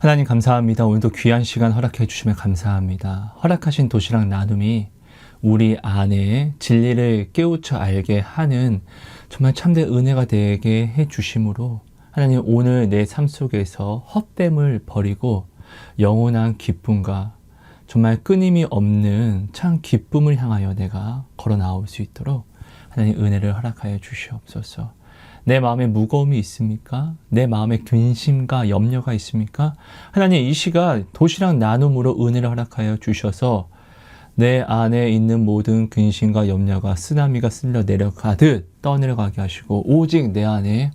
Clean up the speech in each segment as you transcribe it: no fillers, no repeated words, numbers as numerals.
하나님 감사합니다. 오늘도 귀한 시간 허락해 주시면 감사합니다. 허락하신 도시락 나눔이 우리 안에 진리를 깨우쳐 알게 하는 정말 참된 은혜가 되게 해 주심으로 하나님 오늘 내 삶 속에서 헛됨을 버리고 영원한 기쁨과 정말 끊임이 없는 참 기쁨을 향하여 내가 걸어 나올 수 있도록 하나님 은혜를 허락하여 주시옵소서. 내 마음에 무거움이 있습니까? 내 마음에 근심과 염려가 있습니까? 하나님 이 시간 도시락 나눔으로 은혜를 허락하여 주셔서 내 안에 있는 모든 근심과 염려가 쓰나미가 쓸려 내려가듯 떠내려가게 하시고 오직 내 안에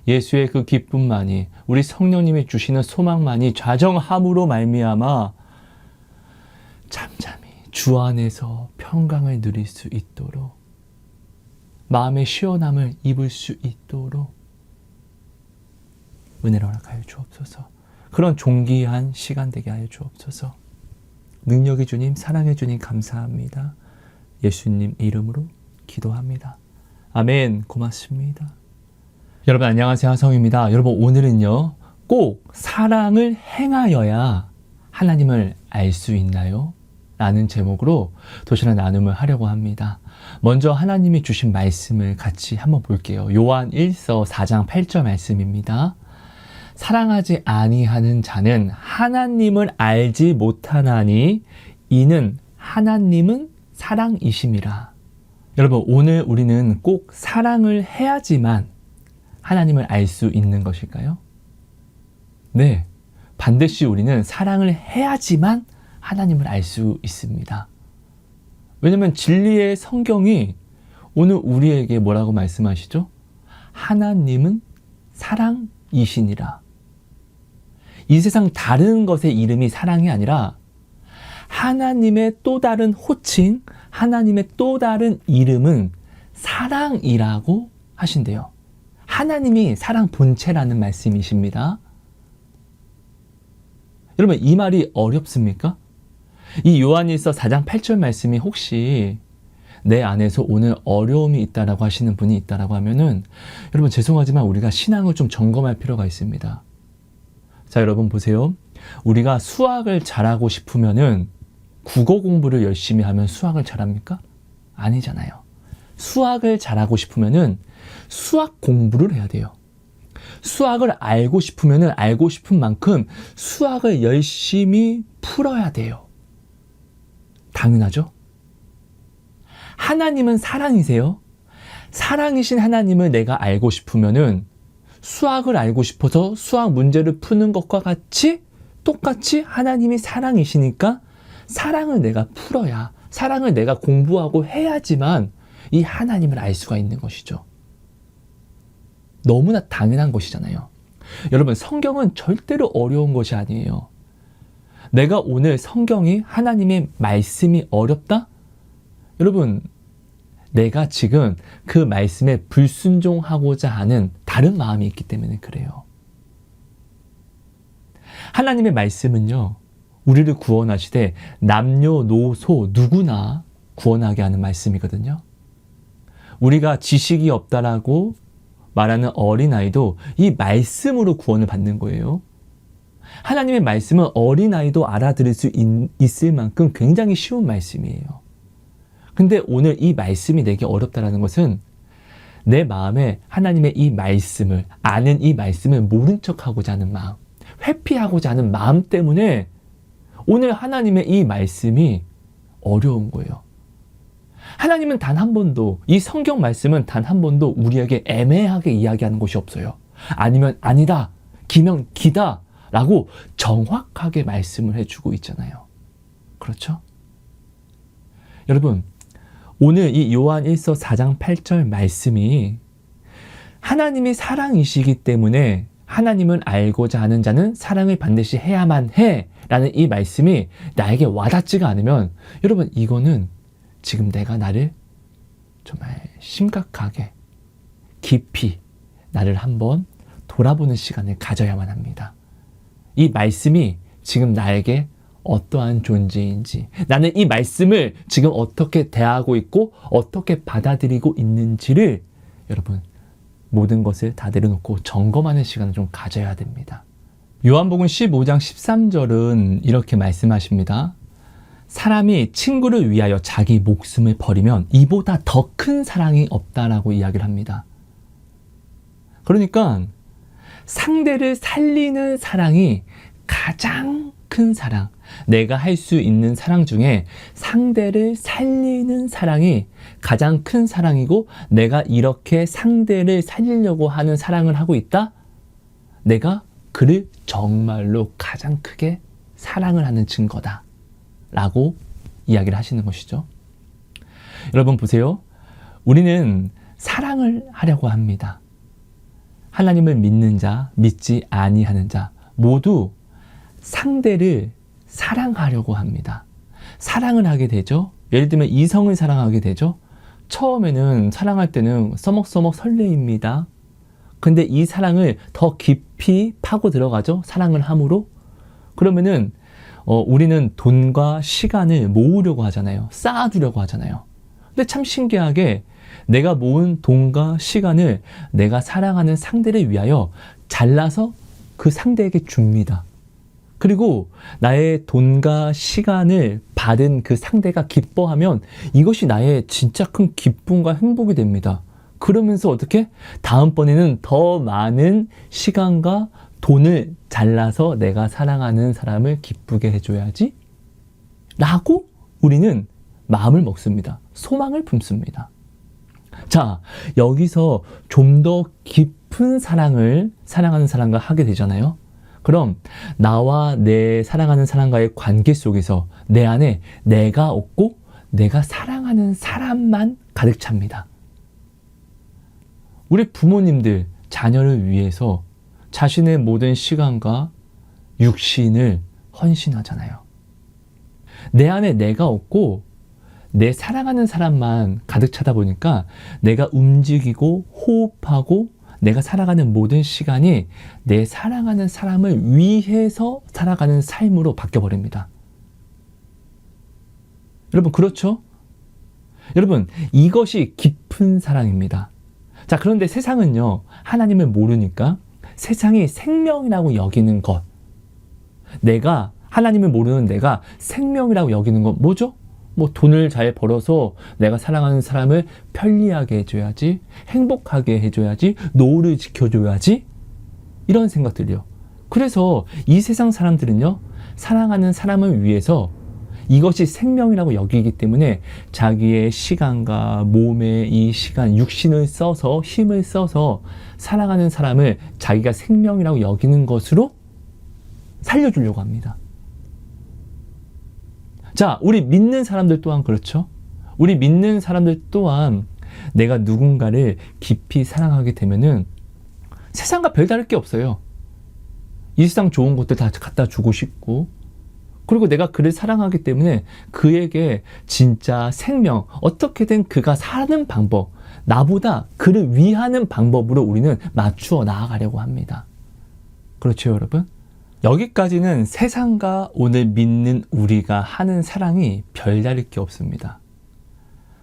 예수의 그 기쁨만이 우리 성령님이 주시는 소망만이 좌정함으로 말미암아 잠잠히 주 안에서 평강을 누릴 수 있도록 마음의 시원함을 입을 수 있도록 은혜를 허락하여 주옵소서. 그런 존귀한 시간 되게 하여 주옵소서. 능력의 주님, 사랑의 주님 감사합니다. 예수님 이름으로 기도합니다. 아멘. 고맙습니다. 여러분 안녕하세요. 하성입니다. 여러분 오늘은요. 꼭 사랑을 행하여야 하나님을 알 수 있나요? 라는 제목으로 도시락 나눔을 하려고 합니다. 먼저 하나님이 주신 말씀을 같이 한번 볼게요. 요한 1서 4장 8절 말씀입니다. 사랑하지 아니하는 자는 하나님을 알지 못하나니 이는 하나님은 사랑이심이라. 여러분 오늘 우리는 꼭 사랑을 해야지만 하나님을 알 수 있는 것일까요? 네, 반드시 우리는 사랑을 해야지만 하나님을 알 수 있습니다. 왜냐하면 진리의 성경이 오늘 우리에게 뭐라고 말씀하시죠? 하나님은 사랑이시니라. 이 세상 다른 것의 이름이 사랑이 아니라 하나님의 또 다른 호칭, 하나님의 또 다른 이름은 사랑이라고 하신대요. 하나님이 사랑 본체라는 말씀이십니다. 여러분 이 말이 어렵습니까? 이 요한일서 4장 8절 말씀이 혹시 내 안에서 오늘 어려움이 있다라고 하시는 분이 있다라고 하면은 여러분 죄송하지만 우리가 신앙을 좀 점검할 필요가 있습니다. 자 여러분 보세요. 우리가 수학을 잘하고 싶으면은 국어 공부를 열심히 하면 수학을 잘합니까? 아니잖아요. 수학을 잘하고 싶으면은 수학 공부를 해야 돼요. 수학을 알고 싶으면은 알고 싶은 만큼 수학을 열심히 풀어야 돼요. 당연하죠? 하나님은 사랑이세요. 사랑이신 하나님을 내가 알고 싶으면은 수학을 알고 싶어서 수학 문제를 푸는 것과 같이 똑같이 하나님이 사랑이시니까 사랑을 내가 풀어야, 사랑을 내가 공부하고 해야지만 이 하나님을 알 수가 있는 것이죠. 너무나 당연한 것이잖아요. 여러분 성경은 절대로 어려운 것이 아니에요. 내가 오늘 성경이 하나님의 말씀이 어렵다? 여러분 내가 지금 그 말씀에 불순종하고자 하는 다른 마음이 있기 때문에 그래요. 하나님의 말씀은요. 우리를 구원하시되 남녀노소 누구나 구원하게 하는 말씀이거든요. 우리가 지식이 없다라고 말하는 어린아이도 이 말씀으로 구원을 받는 거예요. 하나님의 말씀은 어린아이도 알아들을 수 있을 만큼 굉장히 쉬운 말씀이에요. 근데 오늘 이 말씀이 내게 어렵다라는 것은 내 마음에 하나님의 이 말씀을 아는 이 말씀을 모른 척하고자 하는 마음, 회피하고자 하는 마음 때문에 오늘 하나님의 이 말씀이 어려운 거예요. 하나님은 단 한 번도, 이 성경 말씀은 단 한 번도 우리에게 애매하게 이야기하는 것이 없어요. 아니면 아니다, 기면 기다 라고 정확하게 말씀을 해주고 있잖아요. 그렇죠? 여러분 오늘 이 요한 1서 4장 8절 말씀이 하나님이 사랑이시기 때문에 하나님을 알고자 하는 자는 사랑을 반드시 해야만 해 라는 이 말씀이 나에게 와닿지가 않으면 여러분 이거는 지금 내가 나를 정말 심각하게 깊이 나를 한번 돌아보는 시간을 가져야만 합니다. 이 말씀이 지금 나에게 어떠한 존재인지, 나는 이 말씀을 지금 어떻게 대하고 있고 어떻게 받아들이고 있는지를 여러분 모든 것을 다 내려놓고 점검하는 시간을 좀 가져야 됩니다. 요한복음 15장 13절은 이렇게 말씀하십니다. 사람이 친구를 위하여 자기 목숨을 버리면 이보다 더 큰 사랑이 없다라고 이야기를 합니다. 그러니까 상대를 살리는 사랑이 가장 큰 사랑, 내가 할 수 있는 사랑 중에 상대를 살리는 사랑이 가장 큰 사랑이고, 내가 이렇게 상대를 살리려고 하는 사랑을 하고 있다? 내가 그를 정말로 가장 크게 사랑을 하는 증거다 라고 이야기를 하시는 것이죠. 여러분 보세요. 우리는 사랑을 하려고 합니다. 하나님을 믿는 자, 믿지 아니하는 자 모두 상대를 사랑하려고 합니다. 사랑을 하게 되죠. 예를 들면 이성을 사랑하게 되죠. 처음에는 사랑할 때는 써먹써먹 설레입니다. 근데 이 사랑을 더 깊이 파고 들어가죠. 사랑을 함으로. 그러면은 우리는 돈과 시간을 모으려고 하잖아요. 쌓아두려고 하잖아요. 근데 참 신기하게 내가 모은 돈과 시간을 내가 사랑하는 상대를 위하여 잘라서 그 상대에게 줍니다. 그리고 나의 돈과 시간을 받은 그 상대가 기뻐하면 이것이 나의 진짜 큰 기쁨과 행복이 됩니다. 그러면서 어떻게? 다음번에는 더 많은 시간과 돈을 잘라서 내가 사랑하는 사람을 기쁘게 해줘야지 라고 우리는 마음을 먹습니다. 소망을 품습니다. 자, 여기서 좀 더 깊은 사랑을 사랑하는 사람과 하게 되잖아요. 그럼 나와 내 사랑하는 사람과의 관계 속에서 내 안에 내가 없고 내가 사랑하는 사람만 가득 찹니다. 우리 부모님들 자녀를 위해서 자신의 모든 시간과 육신을 헌신하잖아요. 내 안에 내가 없고 내 사랑하는 사람만 가득 차다 보니까 내가 움직이고 호흡하고 내가 살아가는 모든 시간이 내 사랑하는 사람을 위해서 살아가는 삶으로 바뀌어버립니다. 여러분 그렇죠? 여러분 이것이 깊은 사랑입니다. 자, 그런데 세상은요, 하나님을 모르니까 세상이 생명이라고 여기는 것, 내가 하나님을 모르는 내가 생명이라고 여기는 건 뭐죠? 뭐 돈을 잘 벌어서 내가 사랑하는 사람을 편리하게 해줘야지, 행복하게 해줘야지, 노후를 지켜줘야지, 이런 생각들이요. 그래서 이 세상 사람들은요, 사랑하는 사람을 위해서 이것이 생명이라고 여기기 때문에 자기의 시간과 몸의 이 시간, 육신을 써서, 힘을 써서 사랑하는 사람을 자기가 생명이라고 여기는 것으로 살려주려고 합니다. 자, 우리 믿는 사람들 또한 그렇죠. 우리 믿는 사람들 또한 내가 누군가를 깊이 사랑하게 되면은 세상과 별다를 게 없어요. 이 세상 좋은 것들 다 갖다 주고 싶고, 그리고 내가 그를 사랑하기 때문에 그에게 진짜 생명, 어떻게든 그가 사는 방법, 나보다 그를 위하는 방법으로 우리는 맞추어 나아가려고 합니다. 그렇죠, 여러분? 여기까지는 세상과 오늘 믿는 우리가 하는 사랑이 별다를 게 없습니다.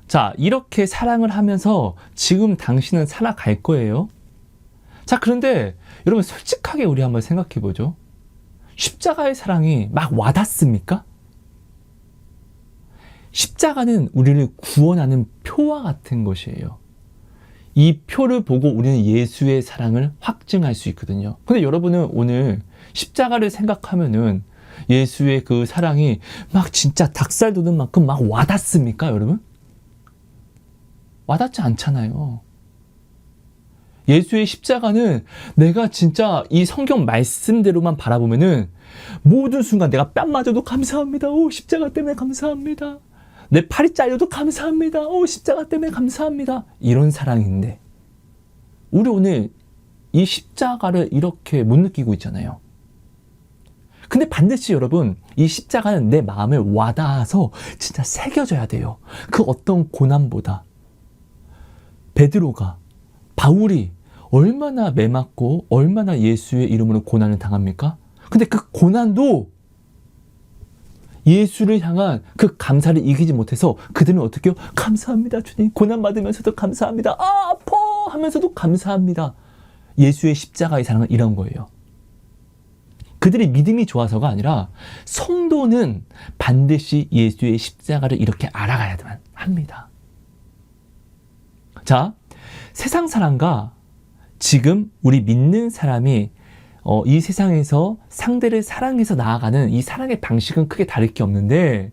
자, 이렇게 사랑을 하면서 지금 당신은 살아갈 거예요. 자, 그런데 여러분 솔직하게 우리 한번 생각해 보죠. 십자가의 사랑이 막 와닿습니까? 십자가는 우리를 구원하는 표와 같은 것이에요. 이 표를 보고 우리는 예수의 사랑을 확증할 수 있거든요. 근데 여러분은 오늘 십자가를 생각하면은 예수의 그 사랑이 막 진짜 닭살 돋는 만큼 막 와닿습니까, 여러분? 와닿지 않잖아요. 예수의 십자가는 내가 진짜 이 성경 말씀대로만 바라보면은 모든 순간 내가 뺨 맞아도 감사합니다. 오, 십자가 때문에 감사합니다. 내 팔이 잘려도 감사합니다. 오, 십자가 때문에 감사합니다. 이런 사랑인데 우리 오늘 이 십자가를 이렇게 못 느끼고 있잖아요. 근데 반드시 여러분, 이 십자가는 내 마음에 와닿아서 진짜 새겨져야 돼요. 그 어떤 고난보다. 베드로가, 바울이 얼마나 매맞고 얼마나 예수의 이름으로 고난을 당합니까? 근데 그 고난도 예수를 향한 그 감사를 이기지 못해서 그들은 어떻게 해요? 감사합니다, 주님. 고난 받으면서도 감사합니다. 아, 아파! 하면서도 감사합니다. 예수의 십자가의 사랑은 이런 거예요. 그들의 믿음이 좋아서가 아니라 성도는 반드시 예수의 십자가를 이렇게 알아가야만 합니다. 자, 세상 사람과 지금 우리 믿는 사람이 이 세상에서 상대를 사랑해서 나아가는 이 사랑의 방식은 크게 다를 게 없는데,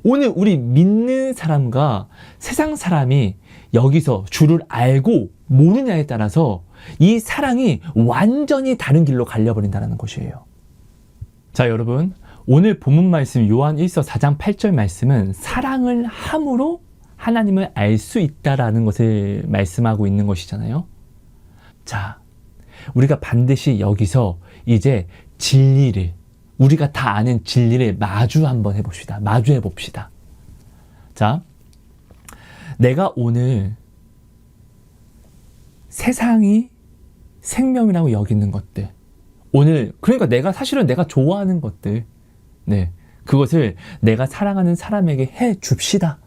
오늘 우리 믿는 사람과 세상 사람이 여기서 주를 알고 모르냐에 따라서 이 사랑이 완전히 다른 길로 갈려버린다는 것이에요. 자, 여러분, 오늘 본문 말씀 요한 1서 4장 8절 말씀은 사랑을 함으로 하나님을 알 수 있다라는 것을 말씀하고 있는 것이잖아요. 자, 우리가 반드시 여기서 이제 진리를, 우리가 다 아는 진리를 한번 해봅시다. 마주해 봅시다. 자, 내가 오늘 세상이 생명이라고 여기는 것들, 오늘 그러니까 사실은 내가 좋아하는 것들, 그것을 내가 사랑하는 사람에게 해 줍시다.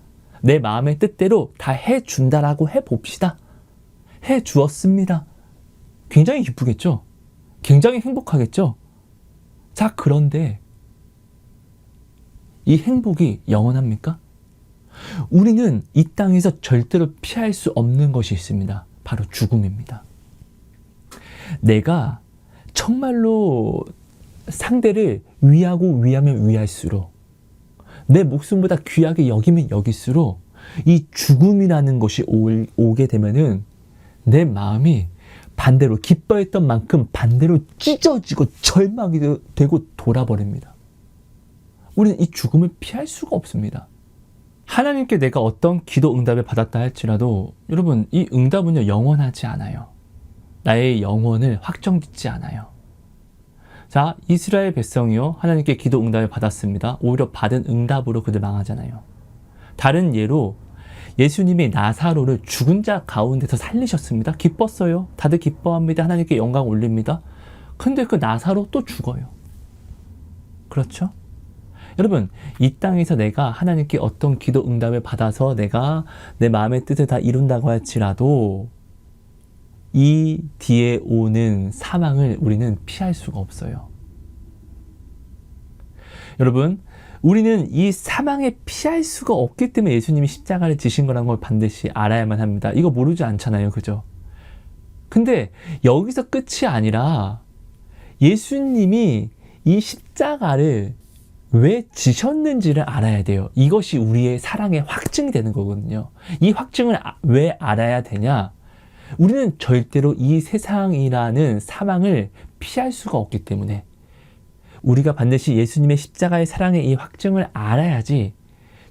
내 마음의 뜻대로 다 해 준다라고 해 봅시다. 해 주었습니다. 굉장히 기쁘겠죠? 굉장히 행복하겠죠? 자, 그런데 이 행복이 영원합니까? 우리는 이 땅에서 절대로 피할 수 없는 것이 있습니다. 바로 죽음입니다. 내가 정말로 상대를 위하면 위할수록, 내 목숨보다 귀하게 여기면 여길수록 이 죽음이라는 것이 오게 되면은 내 마음이 반대로 기뻐했던 만큼 반대로 찢어지고 절망이 되고 돌아버립니다. 우리는 이 죽음을 피할 수가 없습니다. 하나님께 내가 어떤 기도 응답을 받았다 할지라도 여러분, 이 응답은요 영원하지 않아요. 나의 영혼을 확정짓지 않아요. 자, 이스라엘 백성이요 하나님께 기도 응답을 받았습니다. 오히려 받은 응답으로 그들 망하잖아요. 다른 예로 예수님이 나사로를 죽은 자 가운데서 살리셨습니다. 기뻤어요. 다들 기뻐합니다. 하나님께 영광 올립니다. 근데 그 나사로 또 죽어요. 그렇죠? 여러분, 이 땅에서 내가 하나님께 어떤 기도 응답을 받아서 내가 내 마음의 뜻을 다 이룬다고 할지라도 이 뒤에 오는 사망을 우리는 피할 수가 없어요. 여러분, 우리는 이 사망에 피할 수가 없기 때문에 예수님이 십자가를 지신 거라는 걸 반드시 알아야만 합니다. 이거 모르지 않잖아요. 그죠? 근데 여기서 끝이 아니라 예수님이 이 십자가를 왜 지셨는지를 알아야 돼요. 이것이 우리의 사랑의 확증이 되는 거거든요. 이 확증을 왜 알아야 되냐? 우리는 절대로 이 세상이라는 사망을 피할 수가 없기 때문에 우리가 반드시 예수님의 십자가의 사랑의 이 확증을 알아야지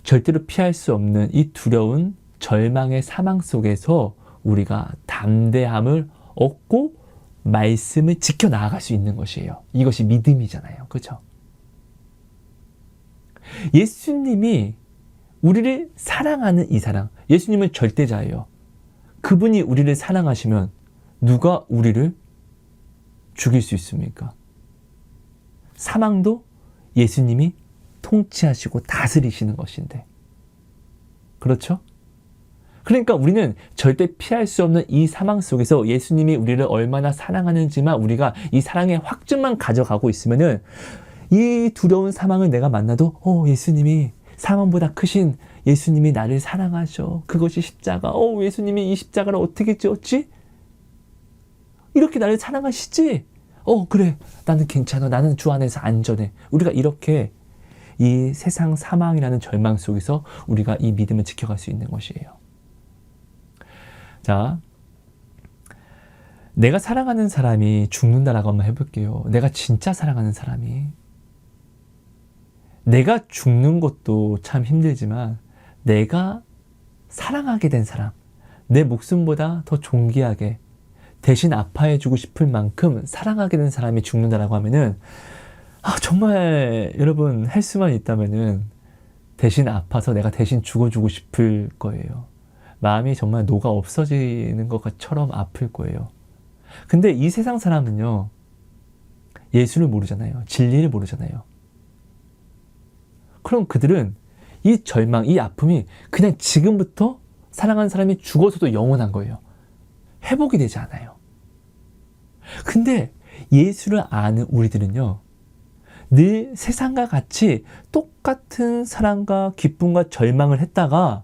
절대로 피할 수 없는 이 두려운 절망의 사망 속에서 우리가 담대함을 얻고 말씀을 지켜 나아갈 수 있는 것이에요. 이것이 믿음이잖아요. 그렇죠? 예수님이 우리를 사랑하는 이 사랑, 예수님은 절대자예요. 그분이 우리를 사랑하시면 누가 우리를 죽일 수 있습니까? 사망도 예수님이 통치하시고 다스리시는 것인데. 그렇죠? 그러니까 우리는 절대 피할 수 없는 이 사망 속에서 예수님이 우리를 얼마나 사랑하는지만 우리가 이 사랑의 확증만 가져가고 있으면은 이 두려운 사망을 내가 만나도 예수님이 사망보다 크신 예수님이 나를 사랑하셔. 그것이 십자가. 예수님이 이 십자가를 어떻게 지었지? 이렇게 나를 사랑하시지? 그래. 나는 괜찮아. 나는 주 안에서 안전해. 우리가 이렇게 이 세상 사망이라는 절망 속에서 우리가 이 믿음을 지켜갈 수 있는 것이에요. 자, 내가 사랑하는 사람이 죽는다라고 한번 해볼게요. 내가 진짜 사랑하는 사람이. 내가 죽는 것도 참 힘들지만 내가 사랑하게 된 사람, 내 목숨보다 더 존귀하게 대신 아파해주고 싶을 만큼 사랑하게 된 사람이 죽는다라고 하면은 정말 여러분 할 수만 있다면은 대신 아파서 내가 대신 죽어주고 싶을 거예요. 마음이 정말 녹아 없어지는 것처럼 아플 거예요. 근데 이 세상 사람은요, 예수를 모르잖아요. 진리를 모르잖아요. 그럼 그들은 이 절망, 이 아픔이 그냥 지금부터 사랑하는 사람이 죽어서도 영원한 거예요. 회복이 되지 않아요. 근데 예수를 아는 우리들은요, 늘 세상과 같이 똑같은 사랑과 기쁨과 절망을 했다가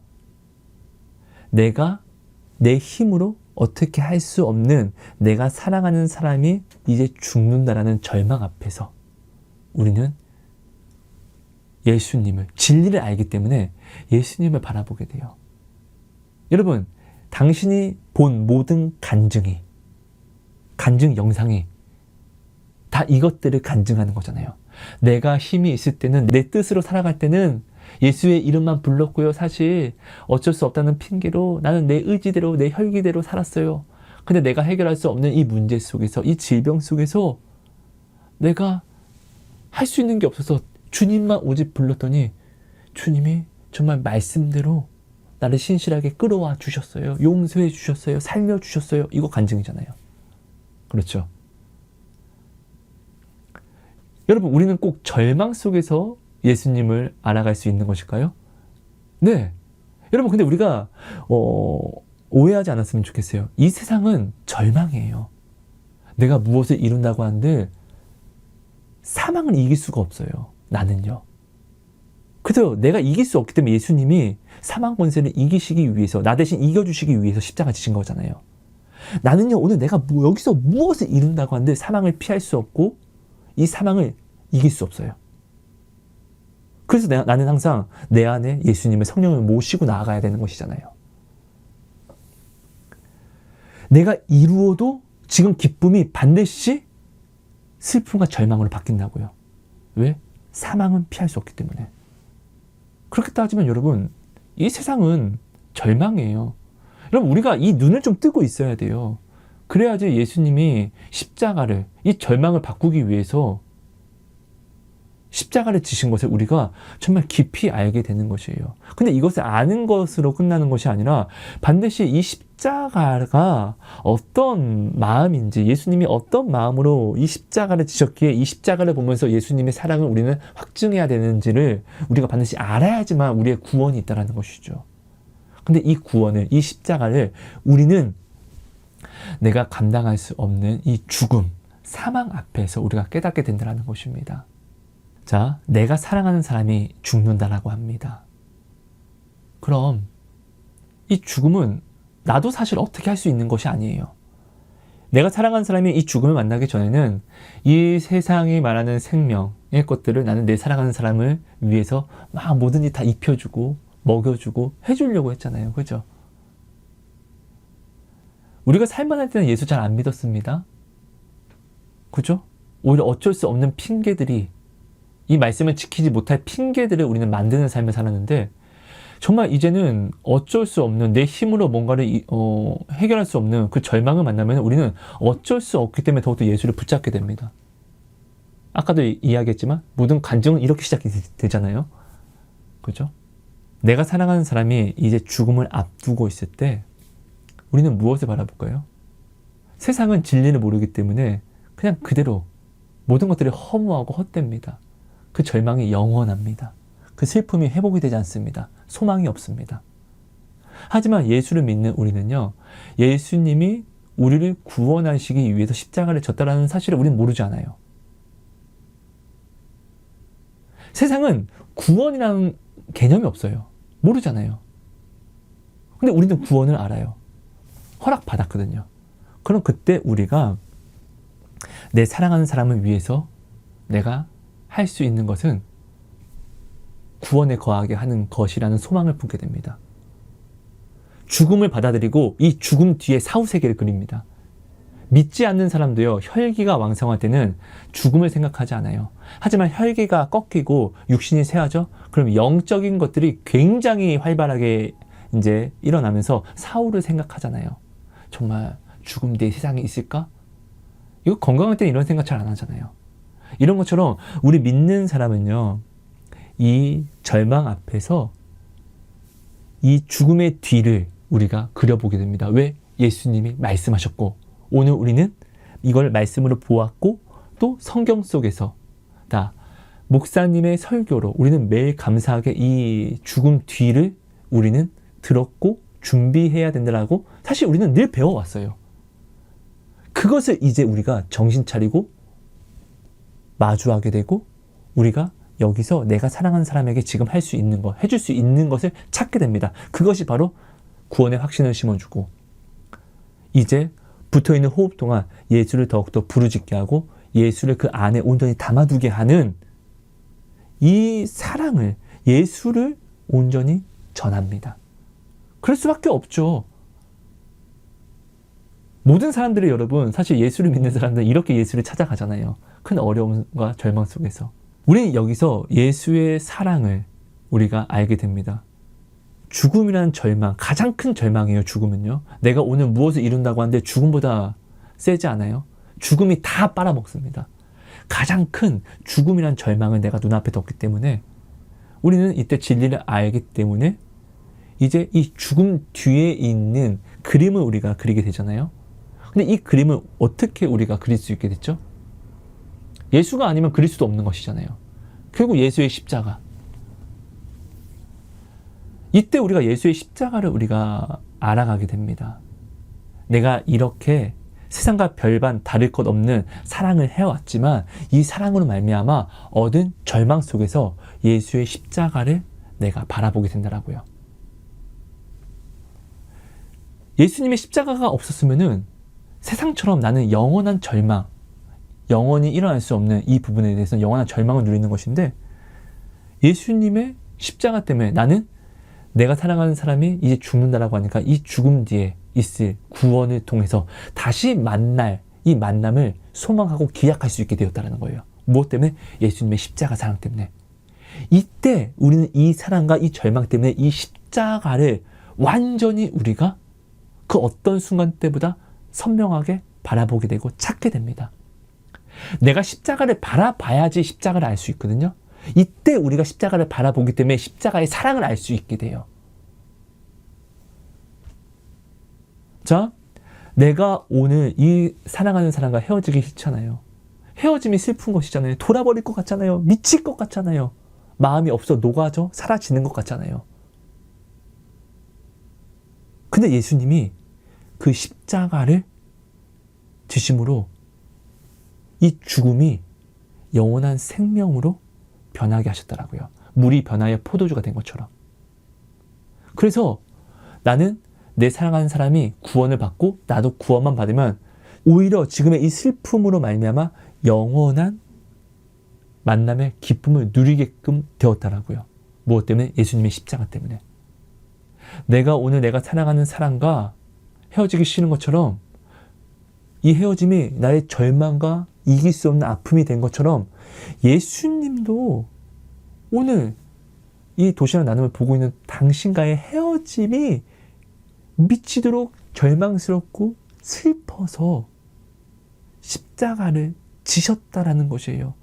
내가 내 힘으로 어떻게 할 수 없는 내가 사랑하는 사람이 이제 죽는다라는 절망 앞에서 우리는 예수님을, 진리를 알기 때문에 예수님을 바라보게 돼요. 여러분, 당신이 본 모든 간증 영상이 다 이것들을 간증하는 거잖아요. 내가 힘이 있을 때는, 내 뜻으로 살아갈 때는 예수의 이름만 불렀고요. 사실 어쩔 수 없다는 핑계로 나는 내 의지대로, 내 혈기대로 살았어요. 근데 내가 해결할 수 없는 이 문제 속에서, 이 질병 속에서 내가 할 수 있는 게 없어서 주님만 오직 불렀더니 주님이 정말 말씀대로 나를 신실하게 끌어와 주셨어요. 용서해 주셨어요. 살려 주셨어요. 이거 간증이잖아요. 그렇죠? 여러분, 우리는 꼭 절망 속에서 예수님을 알아갈 수 있는 것일까요? 네. 여러분, 근데 우리가 오해하지 않았으면 좋겠어요. 이 세상은 절망이에요. 내가 무엇을 이룬다고 하는데 사망을 이길 수가 없어요. 나는요. 그래서 내가 이길 수 없기 때문에 예수님이 사망 권세를 이기시기 위해서, 나 대신 이겨주시기 위해서 십자가 지신 거잖아요. 나는요, 오늘 내가 여기서 무엇을 이룬다고 하는데 사망을 피할 수 없고 이 사망을 이길 수 없어요. 그래서 나는 항상 내 안에 예수님의 성령을 모시고 나아가야 되는 것이잖아요. 내가 이루어도 지금 기쁨이 반드시 슬픔과 절망으로 바뀐다고요. 왜? 사망은 피할 수 없기 때문에. 그렇게 따지면 여러분, 이 세상은 절망이에요. 여러분, 우리가 이 눈을 좀 뜨고 있어야 돼요. 그래야지 예수님이 십자가를, 이 절망을 바꾸기 위해서 십자가를 지신 것을 우리가 정말 깊이 알게 되는 것이에요. 근데 이것을 아는 것으로 끝나는 것이 아니라 반드시 이 십자가가 어떤 마음인지, 예수님이 어떤 마음으로 이 십자가를 지셨기에 이 십자가를 보면서 예수님의 사랑을 우리는 확증해야 되는지를 우리가 반드시 알아야지만 우리의 구원이 있다는 것이죠. 근데 이 구원을, 이 십자가를 우리는 내가 감당할 수 없는 이 죽음, 사망 앞에서 우리가 깨닫게 된다는 것입니다. 자, 내가 사랑하는 사람이 죽는다라고 합니다. 그럼 이 죽음은 나도 사실 어떻게 할 수 있는 것이 아니에요. 내가 사랑하는 사람이 이 죽음을 만나기 전에는 이 세상이 말하는 생명의 것들을 나는 내 사랑하는 사람을 위해서 막 뭐든지 다 입혀주고 먹여주고 해주려고 했잖아요. 그죠? 우리가 살만 할 때는 예수 잘 안 믿었습니다. 그죠? 오히려 어쩔 수 없는 핑계들이, 이 말씀을 지키지 못할 핑계들을 우리는 만드는 삶을 살았는데, 정말 이제는 어쩔 수 없는, 내 힘으로 뭔가를 해결할 수 없는 그 절망을 만나면 우리는 어쩔 수 없기 때문에 더욱더 예수를 붙잡게 됩니다. 아까도 이야기했지만 모든 간증은 이렇게 시작이 되잖아요. 그죠? 내가 사랑하는 사람이 이제 죽음을 앞두고 있을 때 우리는 무엇을 바라볼까요? 세상은 진리를 모르기 때문에 그냥 그대로 모든 것들이 허무하고 헛됩니다. 그 절망이 영원합니다. 그 슬픔이 회복이 되지 않습니다. 소망이 없습니다. 하지만 예수를 믿는 우리는요, 예수님이 우리를 구원하시기 위해서 십자가를 졌다라는 사실을 우리는 모르지 않아요. 세상은 구원이라는 개념이 없어요. 모르잖아요. 근데 우리는 구원을 알아요. 허락받았거든요. 그럼 그때 우리가 내 사랑하는 사람을 위해서 내가 할 수 있는 것은 구원에 거하게 하는 것이라는 소망을 품게 됩니다. 죽음을 받아들이고 이 죽음 뒤에 사후세계를 그립니다. 믿지 않는 사람도요, 혈기가 왕성할 때는 죽음을 생각하지 않아요. 하지만 혈기가 꺾이고 육신이 쇠하죠? 그럼 영적인 것들이 굉장히 활발하게 이제 일어나면서 사후를 생각하잖아요. 정말 죽음 뒤에 세상이 있을까? 이거 건강할 때는 이런 생각 잘 안 하잖아요. 이런 것처럼 우리 믿는 사람은요, 이 절망 앞에서 이 죽음의 뒤를 우리가 그려보게 됩니다. 왜? 예수님이 말씀하셨고, 오늘 우리는 이걸 말씀으로 보았고, 또 성경 속에서 다 목사님의 설교로 우리는 매일 감사하게 이 죽음 뒤를 우리는 들었고 준비해야 된다라고 사실 우리는 늘 배워왔어요. 그것을 이제 우리가 정신 차리고 마주하게 되고 우리가 여기서 내가 사랑하는 사람에게 지금 할 수 있는 것, 해줄 수 있는 것을 찾게 됩니다. 그것이 바로 구원의 확신을 심어주고 이제 붙어있는 호흡 동안 예수를 더욱더 부르짖게 하고 예수를 그 안에 온전히 담아두게 하는 이 사랑을, 예수를 온전히 전합니다. 그럴 수밖에 없죠. 모든 사람들이 여러분 사실 예수를 믿는 사람들은 이렇게 예수를 찾아가잖아요. 큰 어려움과 절망 속에서. 우리는 여기서 예수의 사랑을 우리가 알게 됩니다. 죽음이라는 절망, 가장 큰 절망이에요. 죽음은요. 내가 오늘 무엇을 이룬다고 하는데 죽음보다 세지 않아요? 죽음이 다 빨아먹습니다. 가장 큰 죽음이라는 절망을 내가 눈앞에 뒀기 때문에 우리는 이때 진리를 알기 때문에 이제 이 죽음 뒤에 있는 그림을 우리가 그리게 되잖아요. 근데 이 그림을 어떻게 우리가 그릴 수 있게 됐죠? 예수가 아니면 그릴 수도 없는 것이잖아요. 결국 예수의 십자가. 이때 우리가 예수의 십자가를 우리가 알아가게 됩니다. 내가 이렇게 세상과 별반 다를 것 없는 사랑을 해왔지만 이 사랑으로 말미암아 얻은 절망 속에서 예수의 십자가를 내가 바라보게 된다라고요. 예수님의 십자가가 없었으면은 세상처럼 나는 영원한 절망, 영원히 일어날 수 없는 이 부분에 대해서는 영원한 절망을 누리는 것인데 예수님의 십자가 때문에 나는 내가 사랑하는 사람이 이제 죽는다라고 하니까 이 죽음 뒤에 있을 구원을 통해서 다시 만날 이 만남을 소망하고 기약할 수 있게 되었다는 거예요. 무엇 때문에? 예수님의 십자가 사랑 때문에. 이때 우리는 이 사랑과 이 절망 때문에 이 십자가를 완전히 우리가 그 어떤 순간 때보다 선명하게 바라보게 되고 찾게 됩니다. 내가 십자가를 바라봐야지 십자가를 알 수 있거든요. 이때 우리가 십자가를 바라보기 때문에 십자가의 사랑을 알 수 있게 돼요. 자, 내가 오늘 이 사랑하는 사람과 헤어지기 싫잖아요. 헤어짐이 슬픈 것이잖아요. 돌아버릴 것 같잖아요. 미칠 것 같잖아요. 마음이 없어 녹아져 사라지는 것 같잖아요. 근데 예수님이 그 십자가를 지심으로 이 죽음이 영원한 생명으로 변하게 하셨더라고요. 물이 변하여 포도주가 된 것처럼. 그래서 나는 내 사랑하는 사람이 구원을 받고 나도 구원만 받으면 오히려 지금의 이 슬픔으로 말미암아 영원한 만남의 기쁨을 누리게끔 되었다라고요. 무엇 때문에? 예수님의 십자가 때문에. 내가 오늘 내가 사랑하는 사람과 헤어지기 싫은 것처럼 이 헤어짐이 나의 절망과 이길 수 없는 아픔이 된 것처럼 예수님도 오늘 이 도시락 나눔을 보고 있는 당신과의 헤어짐이 미치도록 절망스럽고 슬퍼서 십자가를 지셨다라는 것이에요.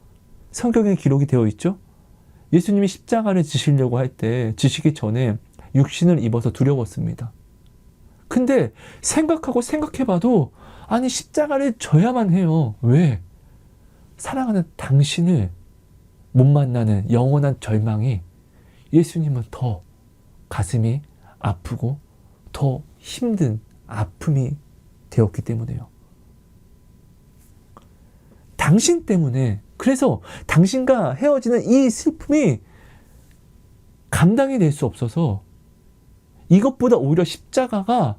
성경에 기록이 되어 있죠. 예수님이 십자가를 지시려고 할 때 지시기 전에 육신을 입어서 두려웠습니다. 근데 생각하고 생각해봐도 아니 십자가를 져야만 해요. 왜? 사랑하는 당신을 못 만나는 영원한 절망이 예수님은 더 가슴이 아프고 더 힘든 아픔이 되었기 때문에요. 당신 때문에, 그래서 당신과 헤어지는 이 슬픔이 감당이 될 수 없어서 이것보다 오히려 십자가가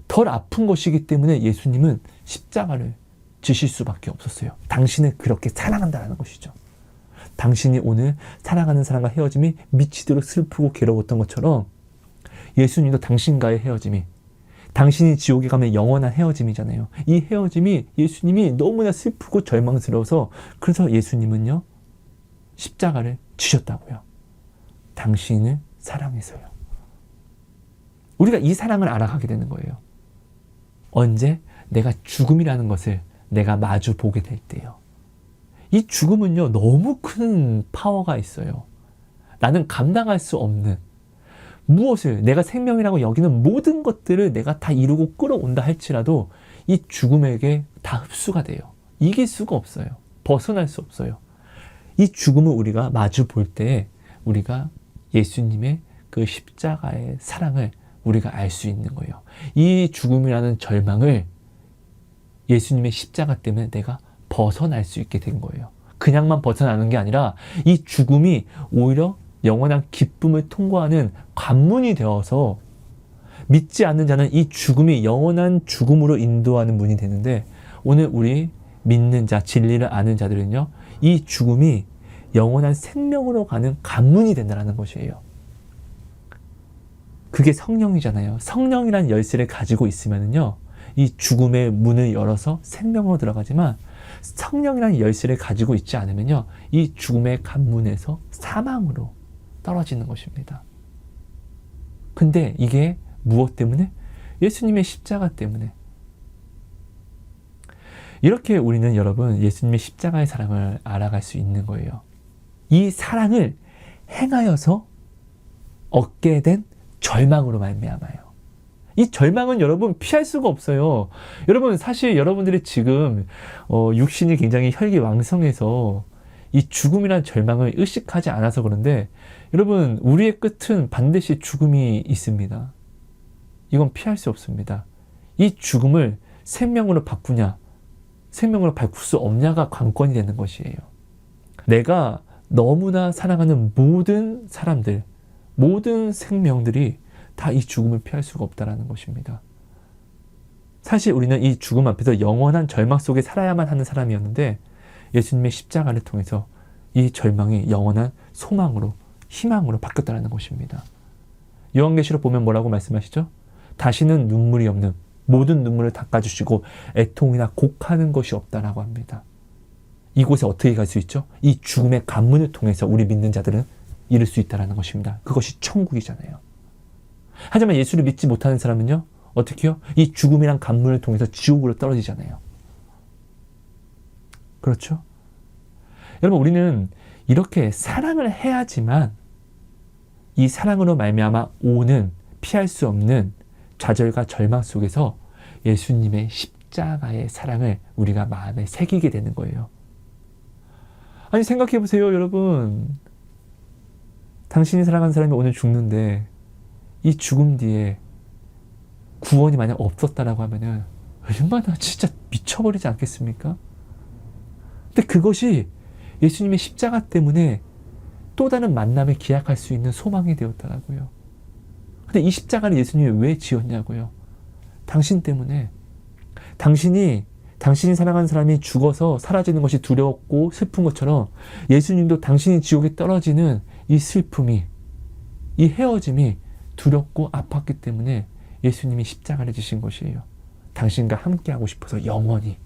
덜 아픈 것이기 때문에 예수님은 십자가를 지실 수밖에 없었어요. 당신을 그렇게 사랑한다는 것이죠. 당신이 오늘 사랑하는 사람과 헤어짐이 미치도록 슬프고 괴로웠던 것처럼 예수님도 당신과의 헤어짐이, 당신이 지옥에 가면 영원한 헤어짐이잖아요. 이 헤어짐이 예수님이 너무나 슬프고 절망스러워서 그래서 예수님은요 십자가를 지셨다고요. 당신을 사랑해서요. 우리가 이 사랑을 알아가게 되는 거예요. 언제? 내가 죽음이라는 것을 내가 마주 보게 될 때요. 이 죽음은요 너무 큰 파워가 있어요. 나는 감당할 수 없는 무엇을 내가 생명이라고 여기는 모든 것들을 내가 다 이루고 끌어온다 할지라도 이 죽음에게 다 흡수가 돼요. 이길 수가 없어요. 벗어날 수 없어요. 이 죽음을 우리가 마주 볼 때 우리가 예수님의 그 십자가의 사랑을 우리가 알 수 있는 거예요. 이 죽음이라는 절망을 예수님의 십자가 때문에 내가 벗어날 수 있게 된 거예요. 그냥만 벗어나는 게 아니라 이 죽음이 오히려 영원한 기쁨을 통과하는 관문이 되어서 믿지 않는 자는 이 죽음이 영원한 죽음으로 인도하는 문이 되는데, 오늘 우리 믿는 자, 진리를 아는 자들은요, 이 죽음이 영원한 생명으로 가는 관문이 된다는 것이에요. 그게 성령이잖아요. 성령이란 열쇠를 가지고 있으면요, 이 죽음의 문을 열어서 생명으로 들어가지만, 성령이란 열쇠를 가지고 있지 않으면요, 이 죽음의 관문에서 사망으로 떨어지는 것입니다. 근데 이게 무엇 때문에? 예수님의 십자가 때문에. 이렇게 우리는 여러분 예수님의 십자가의 사랑을 알아갈 수 있는 거예요. 이 사랑을 행하여서 얻게 된 절망으로 말미암아요. 이 절망은 여러분 피할 수가 없어요. 여러분 사실 여러분들이 지금 육신이 굉장히 혈기왕성해서 이 죽음이란 절망을 의식하지 않아서 그런데, 여러분 우리의 끝은 반드시 죽음이 있습니다. 이건 피할 수 없습니다. 이 죽음을 생명으로 바꾸냐, 생명으로 바꿀 수 없냐가 관건이 되는 것이에요. 내가 너무나 사랑하는 모든 사람들, 모든 생명들이 다 이 죽음을 피할 수가 없다는 것입니다. 사실 우리는 이 죽음 앞에서 영원한 절망 속에 살아야만 하는 사람이었는데, 예수님의 십자가를 통해서 이 절망이 영원한 소망으로, 희망으로 바뀌었다는 것입니다. 요한계시록 보면 뭐라고 말씀하시죠? 다시는 눈물이 없는, 모든 눈물을 닦아주시고 애통이나 곡하는 것이 없다라고 합니다. 이곳에 어떻게 갈 수 있죠? 이 죽음의 관문을 통해서 우리 믿는 자들은 이룰 수 있다는 것입니다. 그것이 천국이잖아요. 하지만 예수를 믿지 못하는 사람은요, 어떻게 해요? 이 죽음이란 관문을 통해서 지옥으로 떨어지잖아요. 그렇죠? 여러분 우리는 이렇게 사랑을 해야지만 이 사랑으로 말미암아 오는 피할 수 없는 좌절과 절망 속에서 예수님의 십자가의 사랑을 우리가 마음에 새기게 되는 거예요. 아니 생각해 보세요, 여러분. 당신이 사랑하는 사람이 오늘 죽는데 이 죽음 뒤에 구원이 만약 없었다라고 하면은 얼마나 진짜 미쳐버리지 않겠습니까? 근데 그것이 예수님의 십자가 때문에 또 다른 만남을 기약할 수 있는 소망이 되었더라고요. 근데 이 십자가를 예수님이 왜 지었냐고요? 당신 때문에. 당신이 사랑하는 사람이 죽어서 사라지는 것이 두려웠고 슬픈 것처럼 예수님도 당신이 지옥에 떨어지는 이 슬픔이, 이 헤어짐이 두렵고 아팠기 때문에 예수님이 십자가를 지신 것이에요. 당신과 함께하고 싶어서 영원히.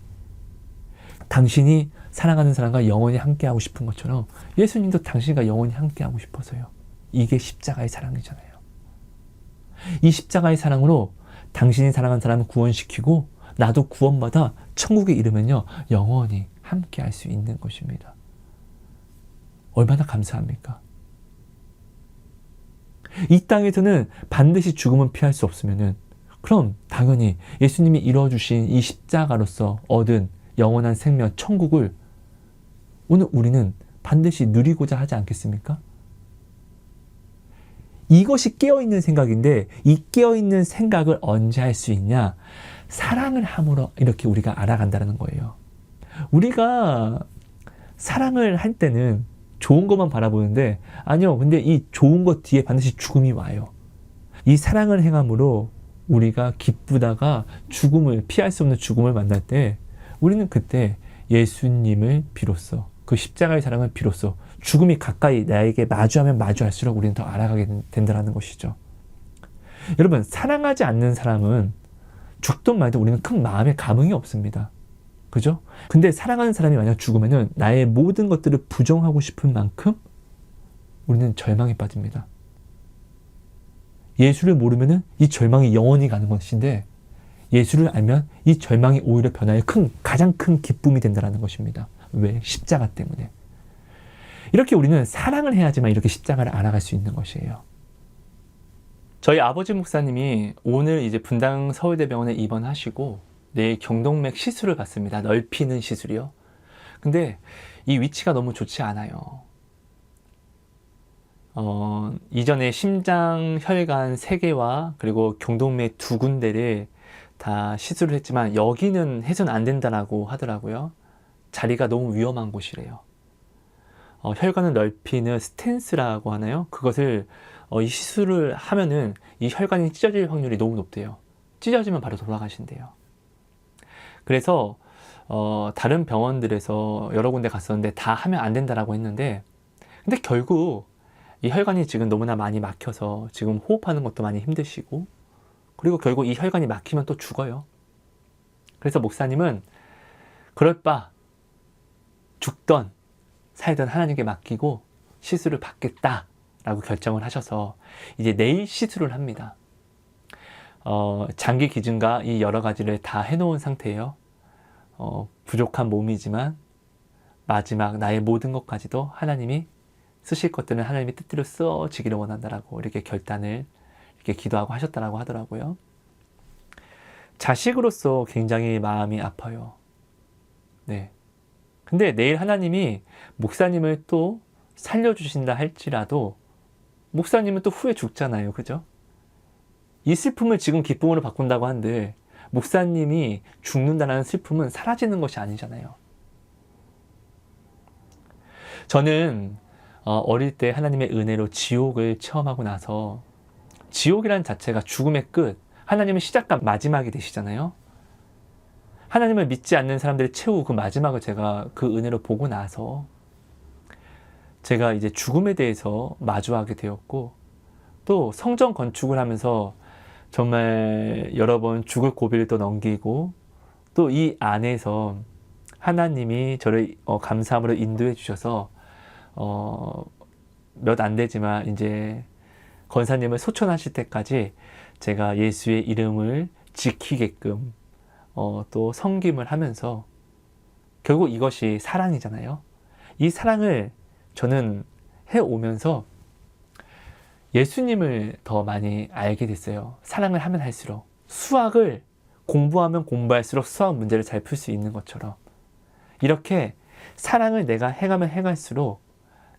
당신이 사랑하는 사람과 영원히 함께하고 싶은 것처럼 예수님도 당신과 영원히 함께하고 싶어서요. 이게 십자가의 사랑이잖아요. 이 십자가의 사랑으로 당신이 사랑하는 사람을 구원시키고 나도 구원받아 천국에 이르면요, 영원히 함께할 수 있는 것입니다. 얼마나 감사합니까? 이 땅에서는 반드시 죽음은 피할 수 없으면은, 그럼 당연히 예수님이 이루어주신 이 십자가로서 얻은 영원한 생명 천국을 오늘 우리는 반드시 누리고자 하지 않겠습니까? 이것이 깨어있는 생각인데, 이 깨어있는 생각을 언제 할 수 있냐? 사랑을 함으로 이렇게 우리가 알아간다는 거예요. 우리가 사랑을 할 때는 좋은 것만 바라보는데, 아니요, 근데 이 좋은 것 뒤에 반드시 죽음이 와요. 이 사랑을 행함으로 우리가 기쁘다가 죽음을, 피할 수 없는 죽음을 만날 때 우리는 그때 예수님을 비로소, 그 십자가의 사랑을 비로소 죽음이 가까이 나에게 마주하면 마주할수록 우리는 더 알아가게 된다는 것이죠. 여러분, 사랑하지 않는 사람은 죽든 말든 우리는 큰 마음의 감흥이 없습니다. 그죠? 근데 사랑하는 사람이 만약 죽으면은 나의 모든 것들을 부정하고 싶은 만큼 우리는 절망에 빠집니다. 예수를 모르면은 이 절망이 영원히 가는 것인데, 예수를 알면 이 절망이 오히려 변화의 가장 큰 기쁨이 된다는 것입니다. 왜? 십자가 때문에. 이렇게 우리는 사랑을 해야지만 이렇게 십자가를 알아갈 수 있는 것이에요. 저희 아버지 목사님이 오늘 이제 분당 서울대병원에 입원하시고 내일 경동맥 시술을 받습니다. 넓히는 시술이요. 근데 이 위치가 너무 좋지 않아요. 이전에 심장, 혈관 3개와 그리고 경동맥 2군데를 다 시술을 했지만 여기는 해서는 안 된다라고 하더라고요. 자리가 너무 위험한 곳이래요. 혈관을 넓히는 스텐스라고 하나요? 그것을 이 시술을 하면은 이 혈관이 찢어질 확률이 너무 높대요. 찢어지면 바로 돌아가신대요. 그래서 다른 병원들에서 여러 군데 갔었는데 다 하면 안 된다라고 했는데, 근데 결국 이 혈관이 지금 너무나 많이 막혀서 지금 호흡하는 것도 많이 힘드시고, 그리고 결국 이 혈관이 막히면 또 죽어요. 그래서 목사님은 그럴 바 죽던 살던 하나님께 맡기고 시술을 받겠다라고 결정을 하셔서 이제 내일 시술을 합니다. 장기 기증과 이 여러 가지를 다 해놓은 상태예요. 부족한 몸이지만 마지막 나의 모든 것까지도 하나님이 쓰실 것들은 하나님의 뜻대로 쓰어지기를 원한다라고 이렇게 결단을 이렇게 기도하고 하셨다라고 하더라고요. 자식으로서 굉장히 마음이 아파요. 네. 근데 내일 하나님이 목사님을 또 살려주신다 할지라도 목사님은 또 후에 죽잖아요. 그죠? 이 슬픔을 지금 기쁨으로 바꾼다고 한들 목사님이 죽는다는 슬픔은 사라지는 것이 아니잖아요. 저는 어릴 때 하나님의 은혜로 지옥을 체험하고 나서 지옥이라는 자체가 죽음의 끝, 하나님의 시작과 마지막이 되시잖아요. 하나님을 믿지 않는 사람들의 최후 그 마지막을 제가 그 은혜로 보고 나서 제가 이제 죽음에 대해서 마주하게 되었고, 또 성전 건축을 하면서 정말 여러 번 죽을 고비를 또 넘기고, 또 이 안에서 하나님이 저를 감사함으로 인도해 주셔서 몇 안 되지만 이제 권사님을 소천하실 때까지 제가 예수의 이름을 지키게끔 또 섬김을 하면서, 결국 이것이 사랑이잖아요. 이 사랑을 저는 해오면서 예수님을 더 많이 알게 됐어요. 사랑을 하면 할수록. 수학을 공부하면 공부할수록 수학 문제를 잘 풀 수 있는 것처럼, 이렇게 사랑을 내가 해가면 해갈수록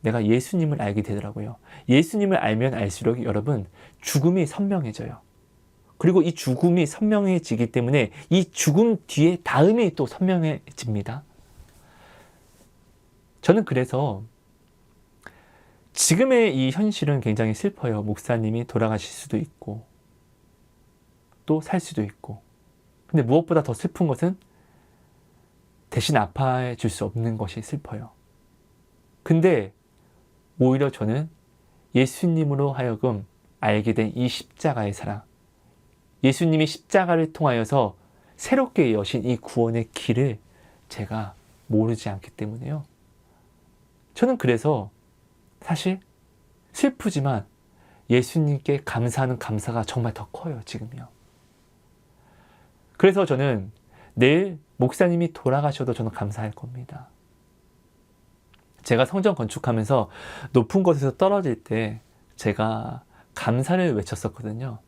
내가 예수님을 알게 되더라고요. 예수님을 알면 알수록 여러분 죽음이 선명해져요. 그리고 이 죽음이 선명해지기 때문에 이 죽음 뒤에 다음이 또 선명해집니다. 저는 그래서 지금의 이 현실은 굉장히 슬퍼요. 목사님이 돌아가실 수도 있고 또 살 수도 있고. 근데 무엇보다 더 슬픈 것은 대신 아파해 줄 수 없는 것이 슬퍼요. 근데 오히려 저는 예수님으로 하여금 알게 된 이 십자가의 사랑, 예수님이 십자가를 통하여서 새롭게 여신 이 구원의 길을 제가 모르지 않기 때문에요. 저는 그래서 사실 슬프지만 예수님께 감사하는 감사가 정말 더 커요, 지금요. 그래서 저는 내일 목사님이 돌아가셔도 저는 감사할 겁니다. 제가 성전 건축하면서 높은 곳에서 떨어질 때 제가 감사를 외쳤었거든요.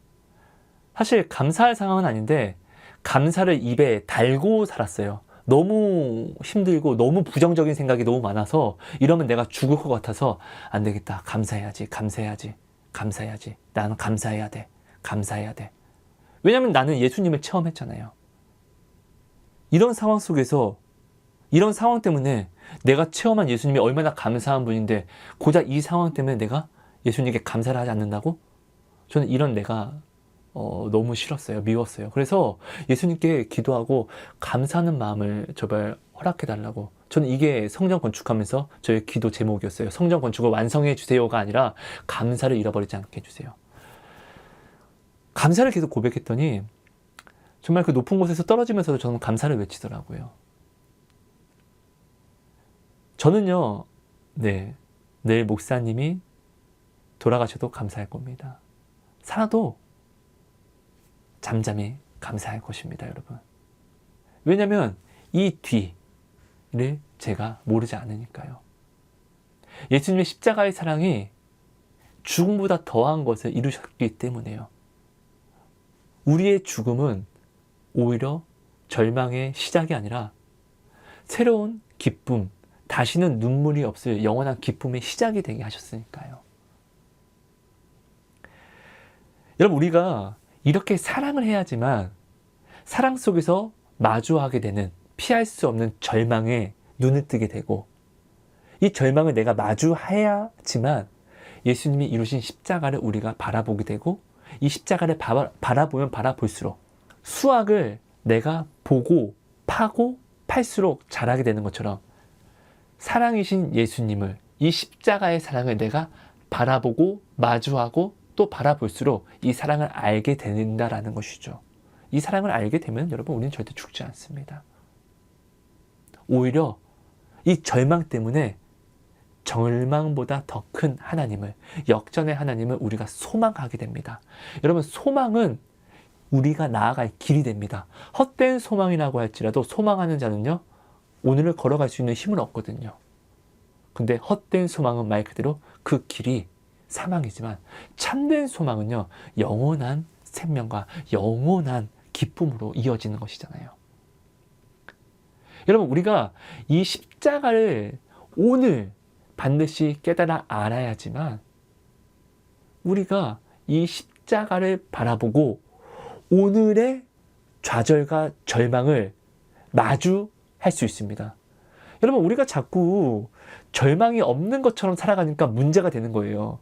사실 감사할 상황은 아닌데 감사를 입에 달고 살았어요. 너무 힘들고 너무 부정적인 생각이 너무 많아서 이러면 내가 죽을 것 같아서 안 되겠다. 감사해야지. 나는 감사해야 돼. 왜냐하면 나는 예수님을 체험했잖아요. 이런 상황 속에서, 이런 상황 때문에 내가 체험한 예수님이 얼마나 감사한 분인데 고작 이 상황 때문에 내가 예수님께 감사를 하지 않는다고? 저는 이런 내가 너무 싫었어요. 미웠어요. 그래서 예수님께 기도하고 감사하는 마음을 제발 허락해 달라고. 저는 이게 성전 건축하면서 저의 기도 제목이었어요. 성전 건축을 완성해 주세요가 아니라 감사를 잃어버리지 않게 해주세요. 감사를 계속 고백했더니 정말 그 높은 곳에서 떨어지면서도 저는 감사를 외치더라고요. 저는요, 내일 목사님이 돌아가셔도 감사할 겁니다. 살아도 잠잠히 감사할 것입니다, 여러분. 왜냐하면 이 뒤를 제가 모르지 않으니까요. 예수님의 십자가의 사랑이 죽음보다 더한 것을 이루셨기 때문에요. 우리의 죽음은 오히려 절망의 시작이 아니라 새로운 기쁨, 다시는 눈물이 없을 영원한 기쁨의 시작이 되게 하셨으니까요. 여러분, 우리가 이렇게 사랑을 해야지만 사랑 속에서 마주하게 되는 피할 수 없는 절망에 눈을 뜨게 되고 이 절망을 내가 마주해야지만 예수님이 이루신 십자가를 우리가 바라보게 되고 이 십자가를 바라보면 바라볼수록 수확을 내가 보고 파고 팔수록 자라게 되는 것처럼 사랑이신 예수님을 이 십자가의 사랑을 내가 바라보고 마주하고 또 바라볼수록 이 사랑을 알게 된다라는 것이죠. 이 사랑을 알게 되면 여러분 우리는 절대 죽지 않습니다. 오히려 이 절망 때문에 절망보다 더 큰 하나님을, 역전의 하나님을 우리가 소망하게 됩니다. 여러분 소망은 우리가 나아갈 길이 됩니다. 헛된 소망이라고 할지라도 소망하는 자는요 오늘을 걸어갈 수 있는 힘은 없거든요. 근데 헛된 소망은 말 그대로 그 길이 사망이지만 참된 소망은요 영원한 생명과 영원한 기쁨으로 이어지는 것이잖아요. 여러분 우리가 이 십자가를 오늘 반드시 깨달아 알아야지만 우리가 이 십자가를 바라보고 오늘의 좌절과 절망을 마주할 수 있습니다. 여러분 우리가 자꾸 절망이 없는 것처럼 살아가니까 문제가 되는 거예요.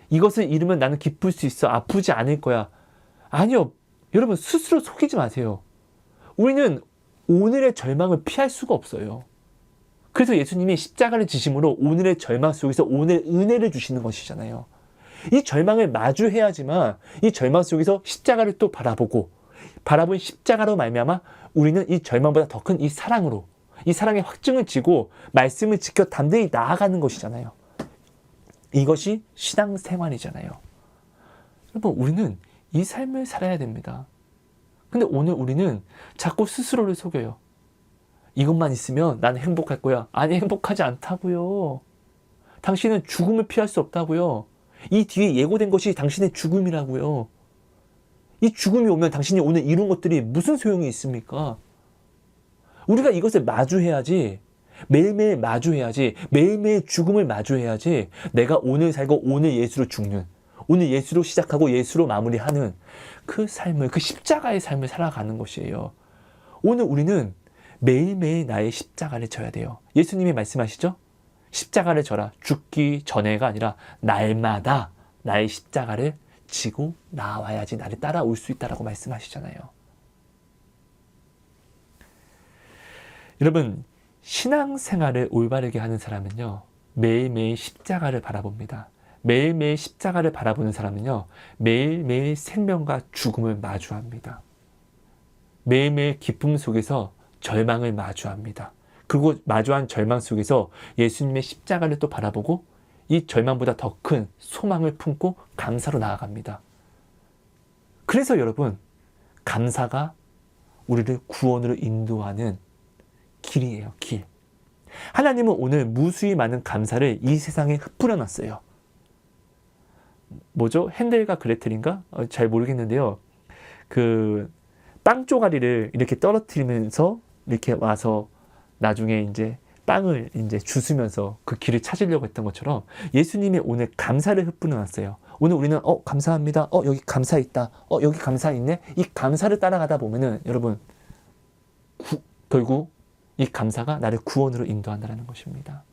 이것을 잃으면 나는 기쁠 수 있어. 아프지 않을 거야. 아니요. 여러분 스스로 속이지 마세요. 우리는 오늘의 절망을 피할 수가 없어요. 그래서 예수님이 십자가를 지심으로 오늘의 절망 속에서 오늘 은혜를 주시는 것이잖아요. 이 절망을 마주해야지만 이 절망 속에서 십자가를 또 바라본 십자가로 말미암아 우리는 이 절망보다 더 큰 이 사랑으로 이 사랑의 확증을 지고 말씀을 지켜 담대히 나아가는 것이잖아요. 이것이 신앙생활이잖아요. 여러분 우리는 이 삶을 살아야 됩니다. 근데 오늘 우리는 자꾸 스스로를 속여요. 이것만 있으면 나는 행복할 거야. 아니 행복하지 않다고요. 당신은 죽음을 피할 수 없다고요. 이 뒤에 예고된 것이 당신의 죽음이라고요. 이 죽음이 오면 당신이 오늘 이룬 것들이 무슨 소용이 있습니까? 우리가 이것을 마주해야지. 매일매일 마주해야지. 매일매일 죽음을 마주해야지. 내가 오늘 살고 오늘 예수로 죽는, 오늘 예수로 시작하고 예수로 마무리하는 그 삶을, 그 십자가의 삶을 살아가는 것이에요. 오늘 우리는 매일매일 나의 십자가를 져야 돼요. 예수님이 말씀하시죠? 십자가를 져라. 죽기 전에가 아니라 날마다 나의 십자가를 지고 나와야지 나를 따라올 수 있다라고 말씀하시잖아요. 여러분 신앙생활을 올바르게 하는 사람은요 매일매일 십자가를 바라봅니다. 매일매일 십자가를 바라보는 사람은요 매일매일 생명과 죽음을 마주합니다. 매일매일 기쁨 속에서 절망을 마주합니다. 그리고 마주한 절망 속에서 예수님의 십자가를 또 바라보고 이 절망보다 더 큰 소망을 품고 감사로 나아갑니다. 그래서 여러분 감사가 우리를 구원으로 인도하는 길이에요. 길. 하나님은 오늘 무수히 많은 감사를 이 세상에 흩뿌려 놨어요. 뭐죠? 핸델과 그레텔인가? 잘 모르겠는데요. 그 빵 쪼가리를 이렇게 떨어뜨리면서 이렇게 와서 나중에 이제 빵을 이제 주스면서 그 길을 찾으려고 했던 것처럼 예수님이 오늘 감사를 흩뿌려 놨어요. 오늘 우리는 감사합니다. 여기 감사 있다. 여기 감사 있네. 이 감사를 따라가다 보면은 여러분 결국 이 감사가 나를 구원으로 인도한다는 것입니다.